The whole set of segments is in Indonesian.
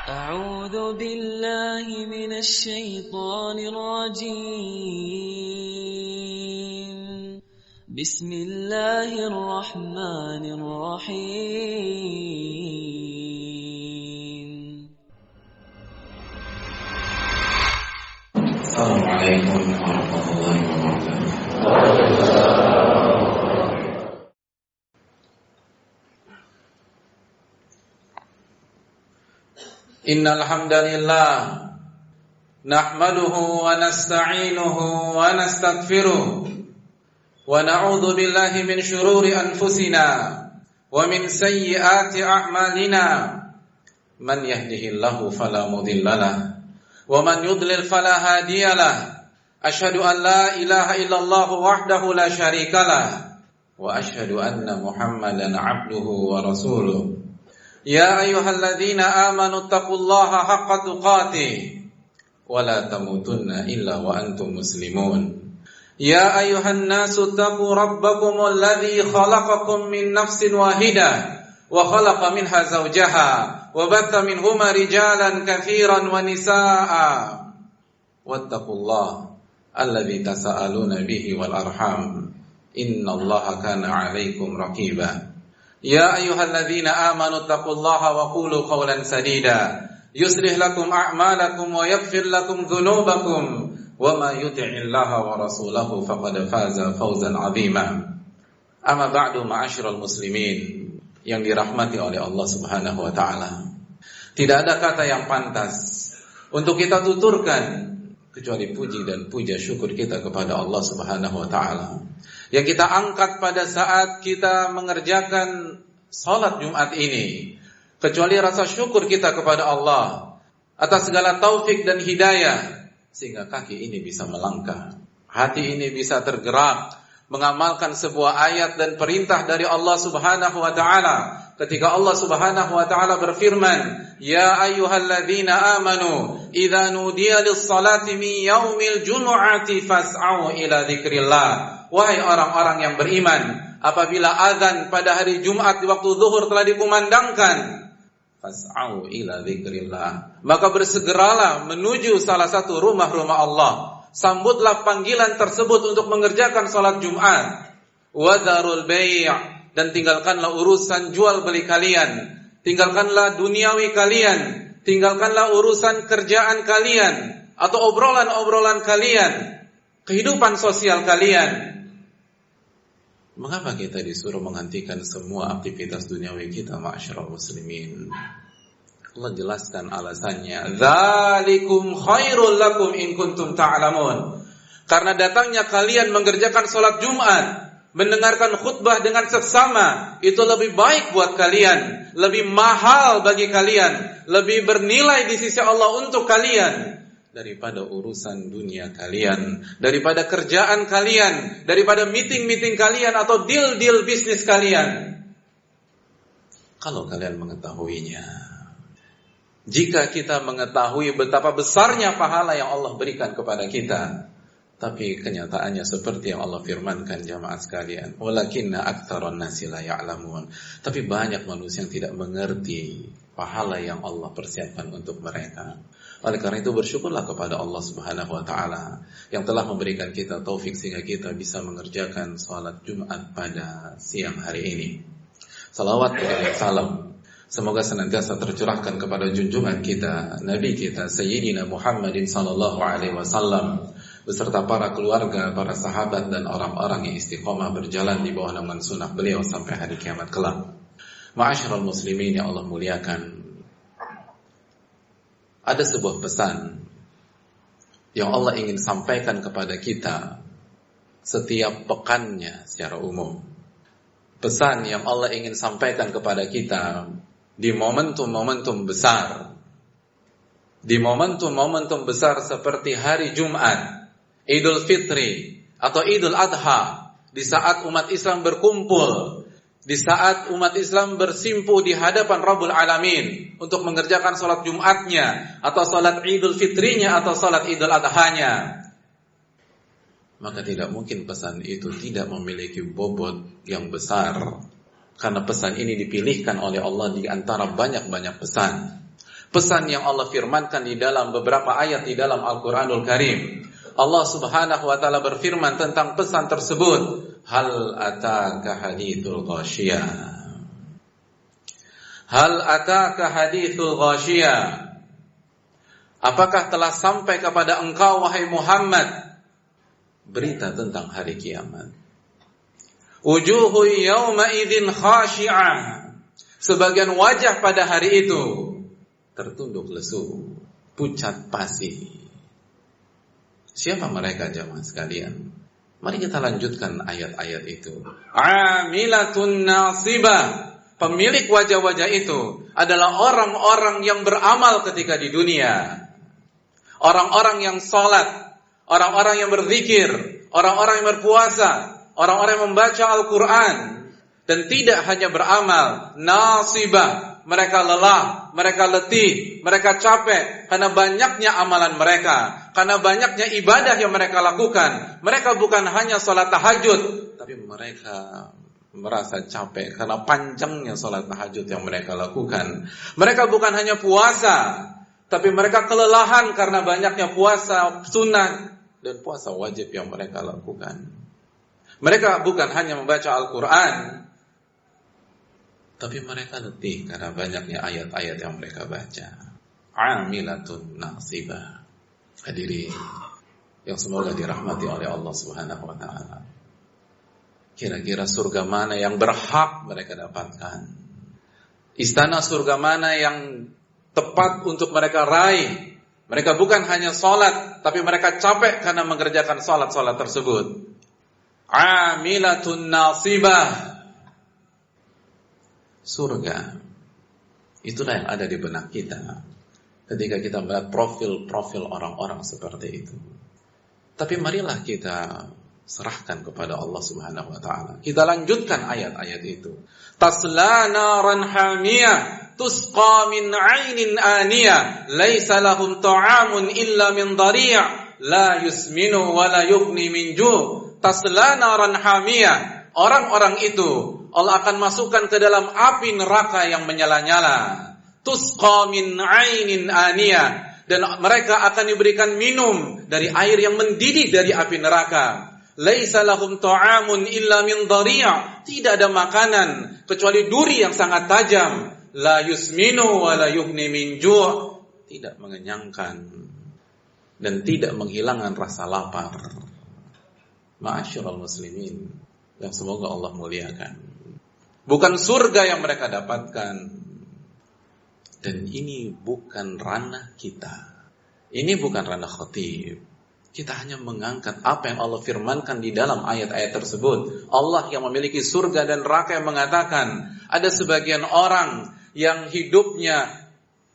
أعوذ بالله من الشيطان الرجيم بسم الله الرحمن الرحيم السلام عليكم ورحمة الله وبركاته. إن الحمد لله نحمده ونستعينه ونستغفره ونعوذ بالله من شرور أنفسنا ومن سيئات أعمالنا من يهده الله فلا مضل له ومن يضلل فلا هادي له أشهد أن لا إله إلا الله وحده لا شريك له وأشهد أن محمدا عبده ورسوله يا أيها الذين آمنوا اتقوا الله حق تقاته ولا تموتن إلا وأنتم مسلمون يا أيها الناس اتقوا ربكم الذي خلقكم من نفس واحدة وخلق منها زوجها وبث منهما رجالا كثيرا ونساء واتقوا الله الذي تساءلون به والأرحام إن الله كان عليكم رقيبا يا أيها الذين آمنوا اتقوا الله وقولوا قولا سديدا يصلح لكم أعمالكم ويغفر لكم ذنوبكم وما يطع الله ورسوله فقد فاز فوزا عظيما أما بعد معاشر المسلمين yang dirahmati oleh Allah Subhanahu wa taala. Tidak ada kata yang pantas untuk kita tuturkan kecuali puji dan puja syukur kita kepada Allah Subhanahu wa taala. Yang kita angkat pada saat kita mengerjakan salat Jumat ini, kecuali rasa syukur kita kepada Allah atas segala taufik dan hidayah sehingga kaki ini bisa melangkah, hati ini bisa tergerak mengamalkan sebuah ayat dan perintah dari Allah Subhanahu wa taala. Ketika Allah Subhanahu wa taala berfirman, "Ya ayyuhalladzina amanu, idza nudiya lis-salati min yaumil jumu'ati fas'au ila dzikrillah." Wahai orang-orang yang beriman, apabila azan pada hari Jumat di waktu zuhur telah dikumandangkan, fas'au ila dzikrillah, maka bersegeralah menuju salah satu rumah-rumah Allah. Sambutlah panggilan tersebut untuk mengerjakan salat Jumat. Wadharul bai', dan tinggalkanlah urusan jual beli kalian, tinggalkanlah duniawi kalian, tinggalkanlah urusan kerjaan kalian atau obrolan-obrolan kalian, kehidupan sosial kalian. Mengapa kita disuruh menghentikan semua aktivitas duniawi kita, ma'asyiral muslimin? Allah jelaskan alasannya. Dzalikum khairul lakum in kuntum ta'lamun. Karena datangnya kalian mengerjakan salat Jumat, mendengarkan khutbah dengan seksama, itu lebih baik buat kalian, lebih mahal bagi kalian, lebih bernilai di sisi Allah untuk kalian daripada urusan dunia kalian, daripada kerjaan kalian, daripada meeting-meeting kalian atau deal-deal bisnis kalian. Kalau kalian mengetahuinya, jika kita mengetahui betapa besarnya pahala yang Allah berikan kepada kita, tapi kenyataannya seperti yang Allah firmankan jamaah sekalian, walakinna aktsaron nasi la ya'lamun. Tapi banyak manusia yang tidak mengerti pahala yang Allah persiapkan untuk mereka. Oleh karena itu bersyukurlah kepada Allah Subhanahu wa taala yang telah memberikan kita taufik sehingga kita bisa mengerjakan salat Jumat pada siang hari ini. Salawat dan salam semoga senantiasa tercurahkan kepada junjungan kita, Nabi kita Sayyidina Muhammadin sallallahu alaihi wasallam beserta para keluarga, para sahabat dan orang-orang yang istiqomah berjalan di bawah naungan sunnah beliau sampai hari kiamat kelak. Ma'asyiral muslimin yang Allah muliakan, ada sebuah pesan yang Allah ingin sampaikan kepada kita setiap pekannya secara umum. Pesan yang Allah ingin sampaikan kepada kita di momentum-momentum besar, di momentum-momentum besar seperti hari Jumat, Idul Fitri atau Idul Adha, di saat umat Islam berkumpul, di saat umat Islam bersimpu di hadapan Rabbul Alamin untuk mengerjakan salat Jumatnya atau salat Idul Fitrinya atau salat Idul Adhanya, maka tidak mungkin pesan itu tidak memiliki bobot yang besar. Karena pesan ini dipilihkan oleh Allah di antara banyak-banyak pesan. Pesan yang Allah firmankan di dalam beberapa ayat di dalam Al-Quranul Karim. Allah Subhanahu wa ta'ala berfirman tentang pesan tersebut. Hal ataka hadithul ghashiyah. Hal ataka hadithul ghashiyah. Apakah telah sampai kepada engkau wahai Muhammad berita tentang hari kiamat? Wujuhu yawma idzin khashi'ah. Sebagian wajah pada hari itu tertunduk lesu, pucat pasi. Siapa mereka jamaah sekalian? Mari kita lanjutkan ayat-ayat itu. Amilatun nasibah. Pemilik wajah-wajah itu adalah orang-orang yang beramal ketika di dunia. Orang-orang yang sholat, orang-orang yang berzikir, orang-orang yang berpuasa, orang-orang yang membaca Al-Quran. Dan tidak hanya beramal, nasibah, mereka lelah, mereka letih, mereka capek karena banyaknya amalan mereka, karena banyaknya ibadah yang mereka lakukan. Mereka bukan hanya sholat tahajud, tapi mereka merasa capek karena panjangnya sholat tahajud yang mereka lakukan. Mereka bukan hanya puasa, tapi mereka kelelahan karena banyaknya puasa sunnah dan puasa wajib yang mereka lakukan. Mereka bukan hanya membaca Al-Quran, tapi mereka letih karena banyaknya ayat-ayat yang mereka baca. Amilatun nasibah. Hadirin yang semoga dirahmati oleh Allah Subhanahu wa ta'ala. Kira-kira surga mana yang berhak mereka dapatkan? Istana surga mana yang tepat untuk mereka raih? Mereka bukan hanya sholat, tapi mereka capek karena mengerjakan sholat-sholat tersebut. Amilatun nasibah. Surga, itulah yang ada di benak kita ketika kita melihat profil-profil orang-orang seperti itu. Tapi marilah kita serahkan kepada Allah Subhanahu wa ta'ala. Kita lanjutkan ayat-ayat itu. Tasla naran hamiyah tusqa min 'ainin aniyah laisa lahum ta'amun illa min dhari' la yusminu wa la yughni min ju'. Tasla naran hamiyah. Orang-orang itu Allah akan masukkan ke dalam api neraka yang menyala-nyala. Tusqa min 'ainin aniyah. Dan mereka akan diberikan minum dari air yang mendidih dari api neraka. Laisa lahum ta'amun illa min dhari'. Tidak ada makanan kecuali duri yang sangat tajam. La yusminu wa la yughni min ju'. Tidak mengenyangkan dan tidak menghilangkan rasa lapar. Ma'asyiral muslimin yang semoga Allah muliakan. Bukan surga yang mereka dapatkan. Dan ini bukan ranah kita. Ini bukan ranah khatib. Kita hanya mengangkat apa yang Allah firmankan di dalam ayat-ayat tersebut. Allah yang memiliki surga dan neraka yang mengatakan, ada sebagian orang yang hidupnya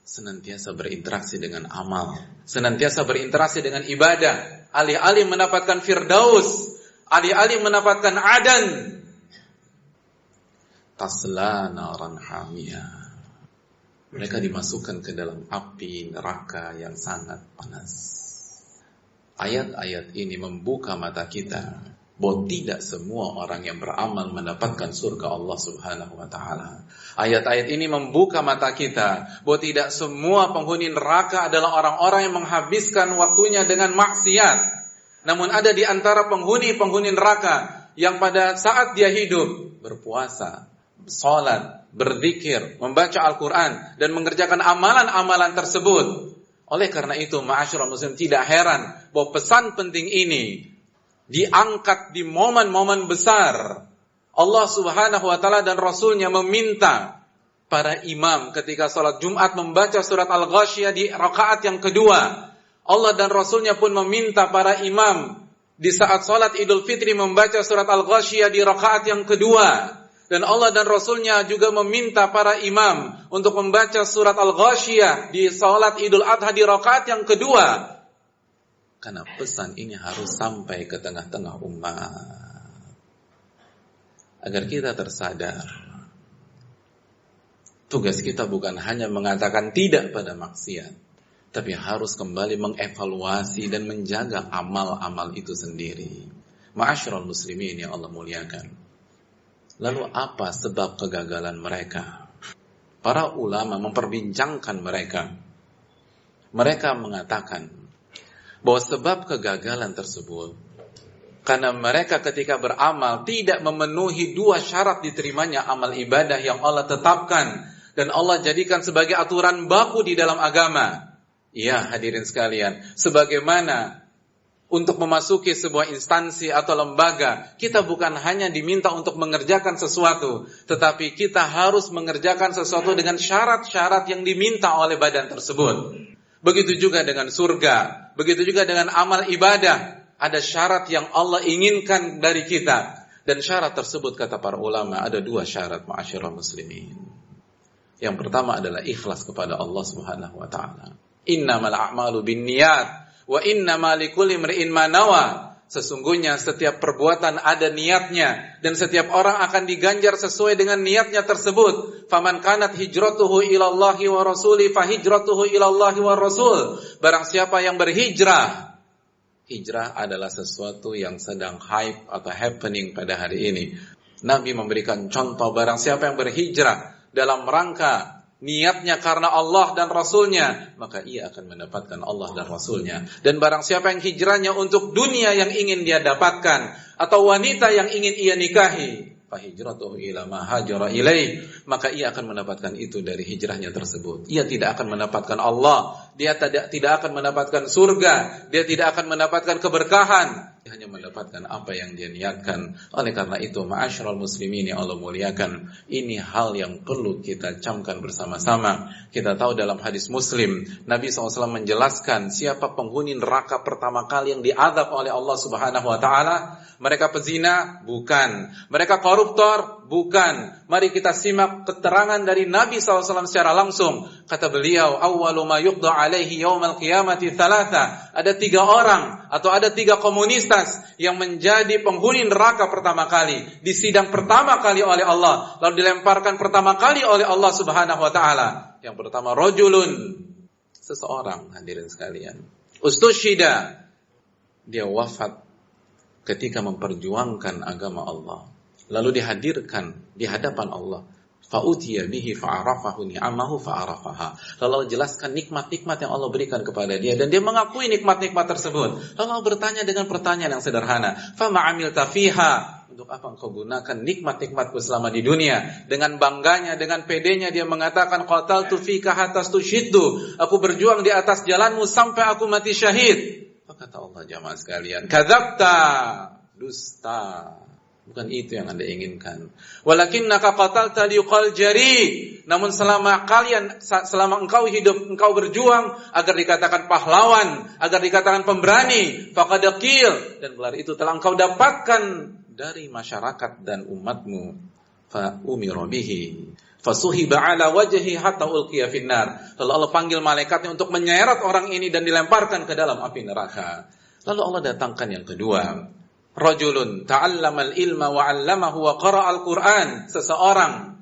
senantiasa berinteraksi dengan amal, senantiasa berinteraksi dengan ibadah, alih-alih mendapatkan firdaus, alih-alih mendapatkan adan. Tasla naran hamiyah. Mereka dimasukkan ke dalam api neraka yang sangat panas. Ayat-ayat ini membuka mata kita bahwa tidak semua orang yang beramal mendapatkan surga Allah Subhanahu wa ta'ala. Ayat-ayat ini membuka mata kita bahwa tidak semua penghuni neraka adalah orang-orang yang menghabiskan waktunya dengan maksiat. Namun ada di antara penghuni neraka yang pada saat dia hidup berpuasa, salat, berzikir, membaca Al-Quran dan mengerjakan amalan-amalan tersebut. Oleh karena itu, ma'asyiral muslim, tidak heran bahwa pesan penting ini diangkat di momen-momen besar. Allah Subhanahu wa ta'ala dan Rasulnya meminta para imam ketika salat Jumat membaca surat Al-Ghashiyah di rakaat yang kedua. Allah dan Rasulnya pun meminta para imam di saat salat Idul Fitri membaca surat Al-Ghashiyah di rakaat yang kedua. Dan Allah dan Rasulnya juga meminta para imam untuk membaca surat Al-Ghashiyah di salat Idul Adha di rakaat yang kedua. Karena pesan ini harus sampai ke tengah-tengah umat. Agar kita tersadar. Tugas kita bukan hanya mengatakan tidak pada maksiat. Tapi harus kembali mengevaluasi dan menjaga amal-amal itu sendiri. Ma'asyiral muslimin yang Allah muliakan. Lalu apa sebab kegagalan mereka? Para ulama memperbincangkan mereka. Mereka mengatakan bahwa sebab kegagalan tersebut karena mereka ketika beramal tidak memenuhi dua syarat diterimanya amal ibadah yang Allah tetapkan dan Allah jadikan sebagai aturan baku di dalam agama. Ya, hadirin sekalian, sebagaimana untuk memasuki sebuah instansi atau lembaga, kita bukan hanya diminta untuk mengerjakan sesuatu, tetapi kita harus mengerjakan sesuatu dengan syarat-syarat yang diminta oleh badan tersebut. Begitu juga dengan surga, begitu juga dengan amal ibadah. Ada syarat yang Allah inginkan dari kita. Dan syarat tersebut kata para ulama ada dua syarat ma'asyiral muslimin. Yang pertama adalah ikhlas kepada Allah Subhanahu wa taala. Innamal a'malu binniyat wa innamal likulli imri'in ma nawa. Sesungguhnya setiap perbuatan ada niatnya dan setiap orang akan diganjar sesuai dengan niatnya tersebut. Faman kanat hijratuhu ilallahi wa rasuli fa hijratuhu ilallahi wa rasul. Barang siapa yang berhijrah, hijrah adalah sesuatu yang sedang hype atau happening pada hari ini. Nabi memberikan contoh, barang siapa yang berhijrah dalam rangka niatnya karena Allah dan Rasulnya, maka ia akan mendapatkan Allah dan Rasulnya. Dan barang siapa yang hijrahnya untuk dunia yang ingin dia dapatkan, atau wanita yang ingin ia nikahi, fahijratuhu ila ma hajara ilaih, maka ia akan mendapatkan itu dari hijrahnya tersebut. Ia tidak akan mendapatkan Allah, dia tidak akan mendapatkan surga, dia tidak akan mendapatkan keberkahan, dia hanya mendapatkan apa yang dia niatkan. Oleh karena itu, ma'asyiral muslimin yang Allah muliakan, ini hal yang perlu kita camkan bersama-sama. Kita tahu dalam hadis Muslim, Nabi SAW menjelaskan siapa penghuni neraka pertama kali yang diazab oleh Allah Subhanahu wa taala. Mereka pezina? Bukan. Mereka koruptor? Bukan. Mari kita simak keterangan dari Nabi SAW secara langsung. Kata beliau, awwalu ma yuqda alaihi yaumal qiyamati thalatha. Ada 3 orang atau ada 3 komunitas yang menjadi penghuni neraka pertama kali, disidang pertama kali oleh Allah, lalu dilemparkan pertama kali oleh Allah Subhanahu wa taala. Yang pertama, rajulun, seseorang, hadirin sekalian, ustushhida, dia wafat ketika memperjuangkan agama Allah, lalu dihadirkan di hadapan Allah. Fa'utiya bihi fa'arafahu ni'amahu fa'arafaha. Lalu Allah jelaskan nikmat-nikmat yang Allah berikan kepada dia, dan dia mengakui nikmat-nikmat tersebut. Lalu Allah bertanya dengan pertanyaan yang sederhana, fama amilta fiha, untuk apa engkau gunakan nikmat-nikmatku selama di dunia? Dengan bangganya, dengan pedenya dia mengatakan, qataltu fika hatta tushhiddu, aku berjuang di atas jalanmu sampai aku mati syahid. Kata Allah, jamaah sekalian, kadzabta, dusta. Bukan itu yang Anda inginkan. Walakinnaka qatalta liqal jari. Namun selama engkau hidup, engkau berjuang agar dikatakan pahlawan, agar dikatakan pemberani, faqad qil, dan gelar itu telah engkau dapatkan dari masyarakat dan umatmu. Fa umira bihi fasuhiba ala wajhi hatta ulqiya finnar. Lalu Allah panggil malaikatnya untuk menyeret orang ini dan dilemparkan ke dalam api neraka. Lalu Allah datangkan yang kedua, rajulun ta'allamal ilma wa 'allamahu wa qara'al Qur'an, seseorang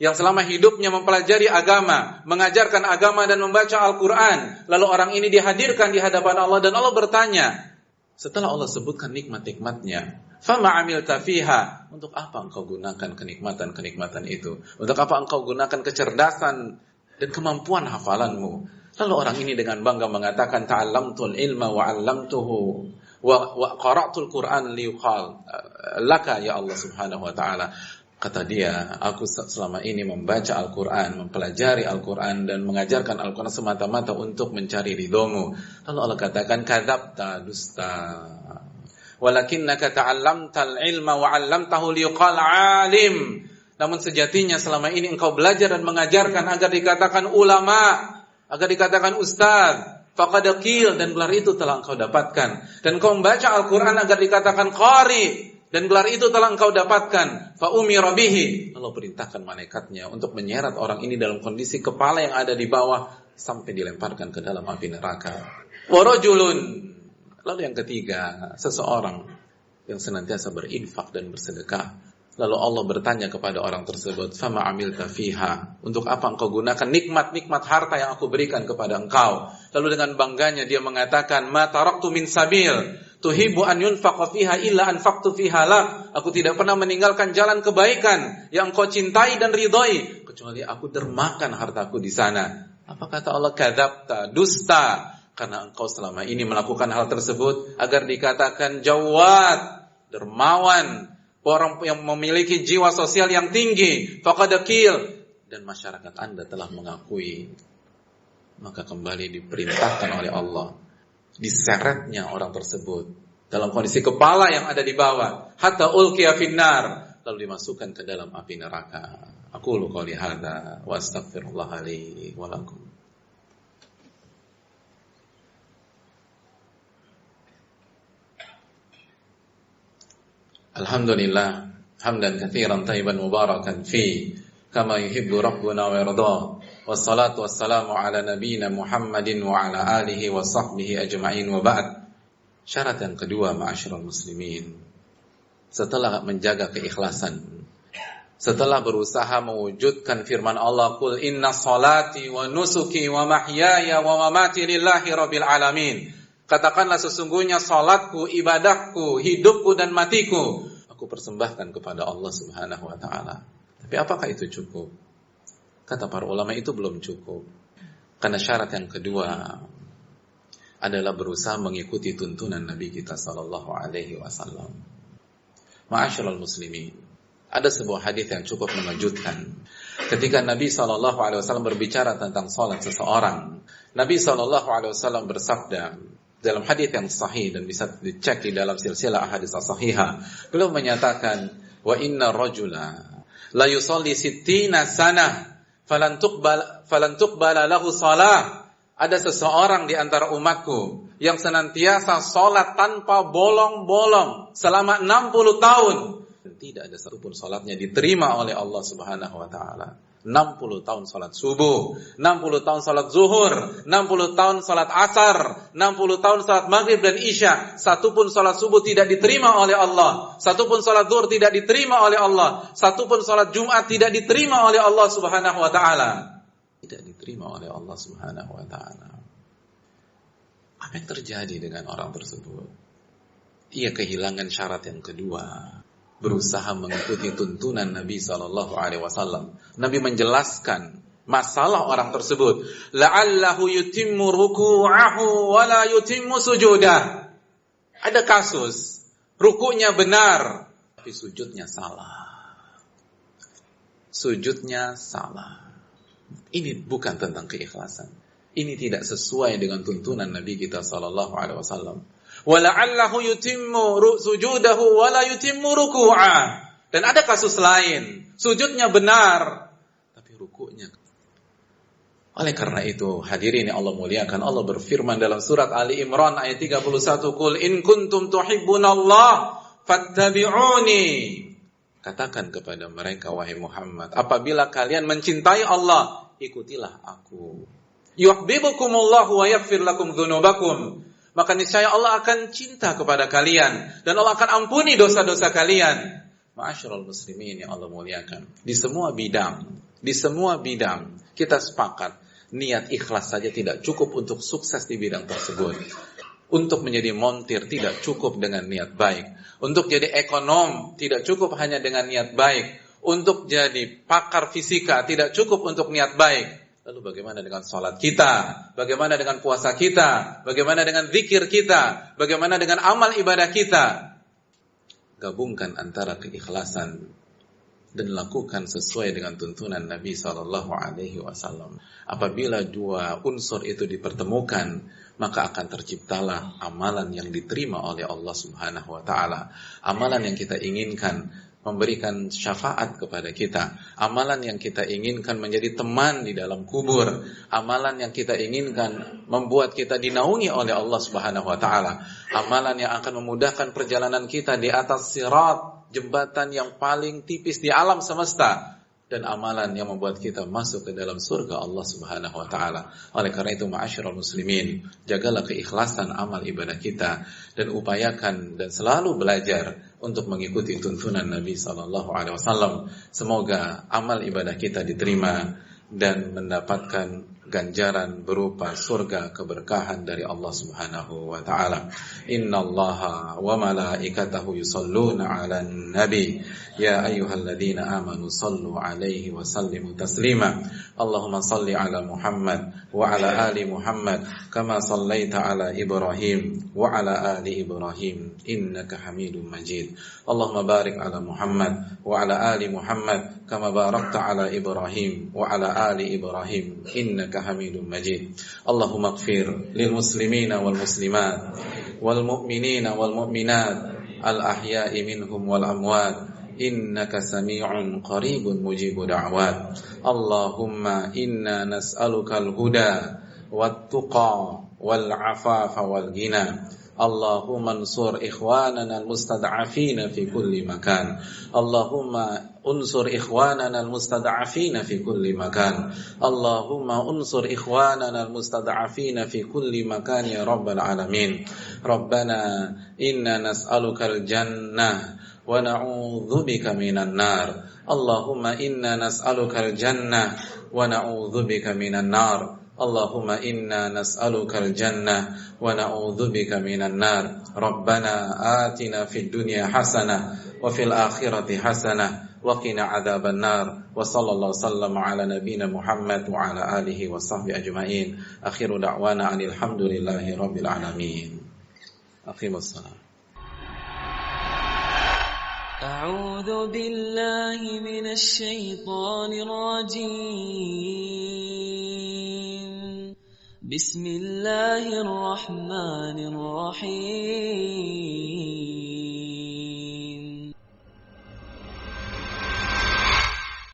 yang selama hidupnya mempelajari agama, mengajarkan agama dan membaca Al-Qur'an. Lalu orang ini dihadirkan di hadapan Allah dan Allah bertanya, setelah Allah sebutkan nikmat-nikmatnya, fama amilta fiha, untuk apa engkau gunakan kenikmatan-kenikmatan itu? Untuk apa engkau gunakan kecerdasan dan kemampuan hafalanmu? Lalu orang ini dengan bangga mengatakan, ta'allamtul ilma wa 'allamtuhu wa qara'tul Qur'an liyuqal laka ya Allah Subhanahu wa taala. Kata dia, aku selama ini membaca Al-Qur'an, mempelajari Al-Qur'an dan mengajarkan Al-Qur'an semata-mata untuk mencari ridhomu. Lalu Allah katakan, kadzabta, dusta. Walakinnaka ta'allamtal ilma wa 'allamtahu liyuqal 'alim. Namun sejatinya selama ini engkau belajar dan mengajarkan agar dikatakan ulama, agar dikatakan ustaz. Faqad qil, dan gelar itu telah engkau dapatkan. Dan engkau membaca Al-Qur'an agar dikatakan qari, dan gelar itu telah engkau dapatkan. Fa umira bihi, Allah perintahkan malaikatnya untuk menyeret orang ini dalam kondisi kepala yang ada di bawah sampai dilemparkan ke dalam api neraka. Wa rajulun, lalu yang ketiga, seseorang yang senantiasa berinfak dan bersedekah. Lalu Allah bertanya kepada orang tersebut, fama amilta fiha, untuk apa engkau gunakan nikmat-nikmat harta yang aku berikan kepada engkau? Lalu dengan bangganya dia mengatakan, ma taraktu min sabil tuhibbu an yunfaqa fiha illa anfaqtu fiha lak. Aku tidak pernah meninggalkan jalan kebaikan yang engkau cintai dan ridhai, kecuali aku dermakan hartaku di sana. Apa kata Allah? Kadzabta, dusta, karena engkau selama ini melakukan hal tersebut agar dikatakan jawad, dermawan, orang yang memiliki jiwa sosial yang tinggi, faqadakil, dan masyarakat Anda telah mengakui. Maka kembali diperintahkan oleh Allah, diseretnya orang tersebut dalam kondisi kepala yang ada di bawah, hatta ulqiya finnar, lalu dimasukkan ke dalam api neraka. Aqulu qouli hadza wa astaghfirullah li wa lakum. Alhamdulillah hamdan katsiran thayyiban mubarakan fi kama yuhibbu rabbuna wa yarda. Wassalatu wassalamu ala nabiyyina Muhammadin wa ala alihi wa sahbihi ajma'in wa ba'd. Syarat yang kedua, ma'asyiral muslimin, setelah menjaga keikhlasan, setelah berusaha mewujudkan firman Allah, qul inna salati wa nusuki wa mahyaya wa mamati lillahi rabbil alamin. Katakanlah sesungguhnya salatku, ibadahku, hidupku dan matiku aku persembahkan kepada Allah Subhanahu wa taala. Tapi apakah itu cukup? Kata para ulama, itu belum cukup. Karena syarat yang kedua adalah berusaha mengikuti tuntunan Nabi kita sallallahu alaihi wasallam. Ma'asyiral muslimin, ada sebuah hadis yang cukup mengejutkan. Ketika Nabi SAW berbicara tentang salat seseorang, Nabi SAW bersabda dalam hadis yang sahih dan bisa dicek di dalam silsilah ahadits sahihah. Beliau menyatakan, wa inna rajula la yusalli 60 sanah falan tuqbala lahu salah. Ada seseorang di antara umatku yang senantiasa salat tanpa bolong-bolong selama 60 tahun. Dan tidak ada satupun salatnya diterima oleh Allah Subhanahu wa taala. 60 tahun salat subuh, 60 tahun salat zuhur, 60 tahun salat asar, 60 tahun salat maghrib dan isya, satupun salat subuh tidak diterima oleh Allah, satupun salat zuhur tidak diterima oleh Allah, satupun salat Jumat tidak diterima oleh Allah Subhanahu wa taala. Tidak diterima oleh Allah Subhanahu wa taala. Apa yang terjadi dengan orang tersebut? Ia kehilangan syarat yang kedua, berusaha mengikuti tuntunan Nabi SAW. Nabi menjelaskan masalah orang tersebut. La'allahu yutimmu ruku'ahu wa la yutimmu sujudah. Ada kasus, ruku'nya benar, tapi sujudnya salah. Sujudnya salah. Ini bukan tentang keikhlasan. Ini tidak sesuai dengan tuntunan Nabi kita SAW. Wala'allahu yutimmu sujudahu wala yutimmu ruku'ah. Dan ada kasus lain, sujudnya benar tapi ruku'nya. Oleh karena itu, hadirin yang Allah muliakan, Allah berfirman dalam surat Ali Imran ayat 31, qul in kuntum tuhibbunallah fattabi'uni. Katakan kepada mereka, wahai Muhammad, apabila kalian mencintai Allah, ikutilah aku. Yuhibbukumullahu wa yaghfir lakum dzunubakum. Maka niscaya Allah akan cinta kepada kalian dan Allah akan ampuni dosa-dosa kalian. Ma'asyiral muslimin yang Allah muliakan, di semua bidang kita sepakat niat ikhlas saja tidak cukup untuk sukses di bidang tersebut. Untuk menjadi montir tidak cukup dengan niat baik. Untuk jadi ekonom tidak cukup hanya dengan niat baik. Untuk jadi pakar fisika tidak cukup untuk niat baik. Lalu bagaimana dengan salat kita? Bagaimana dengan puasa kita? Bagaimana dengan zikir kita? Bagaimana dengan amal ibadah kita? Gabungkan antara keikhlasan dan lakukan sesuai dengan tuntunan Nabi SAW. Apabila dua unsur itu dipertemukan, maka akan terciptalah amalan yang diterima oleh Allah Subhanahu wa taala. Amalan yang kita inginkan memberikan syafaat kepada kita, amalan yang kita inginkan menjadi teman di dalam kubur, amalan yang kita inginkan membuat kita dinaungi oleh Allah Subhanahu wa taala, amalan yang akan memudahkan perjalanan kita di atas sirat, jembatan yang paling tipis di alam semesta, dan amalan yang membuat kita masuk ke dalam surga Allah Subhanahu wa taala. Oleh karena itu, ma'asyiral muslimin, jagalah keikhlasan amal ibadah kita dan upayakan dan selalu belajar untuk mengikuti tuntunan Nabi sallallahu alaihi wasallam. Semoga amal ibadah kita diterima dan mendapatkan ganjaran berupa surga keberkahan dari Allah Subhanahu wa taala. Innallaha wa malaikatahu yusholluna 'alan nabi ya ayyuhalladzina amanu shallu 'alaihi wa sallimu taslima. Allahumma shalli 'ala Muhammad wa 'ala ali Muhammad kama shallaita 'ala Ibrahim wa 'ala ali Ibrahim innaka Hamidum Majid. Allahumma barik 'ala Muhammad wa 'ala ali Muhammad kama barakta 'ala Ibrahim wa 'ala ali Ibrahim innaka Hamidum Majid. Allahumma ighfir lil muslimina wal muslimat wal mu'minina wal mu'minat al ahya'i minhum wal amwat innaka sami'un qaribun mujibud da'wat. Allahumma inna nas'aluka al huda wat tuqa wal afafa wal ghina. Allahumma ansur ikhwanana al-mustad'afina fi kulli makan. Allahumma unsur ikhwanana al-mustad'afina fi kulli makan. Allahumma unsur ikhwanana al-mustad'afina fi kulli makan ya rabbal alamin. Rabbana inna nas'aluka al-jannah wa na'udzubika minan nar. Allahumma inna nas'aluka al-jannah wa na'udzubika minan nar. Allahumma inna nas'aluka al-jannah wa na'udzubika minan nar. Rabbana atina fid dunya hasanah wa fil akhirati hasanah wa qina adzaban nar. Wa sallallahu sallama ala nabiyyina Muhammad wa ala alihi wa sahbihi ajma'in. Akhiru da'wana anil hamdulillahi rabbil alamin. Aqimus salam. أعوذ بالله من الشيطان الرجيم بسم الله الرحمن الرحيم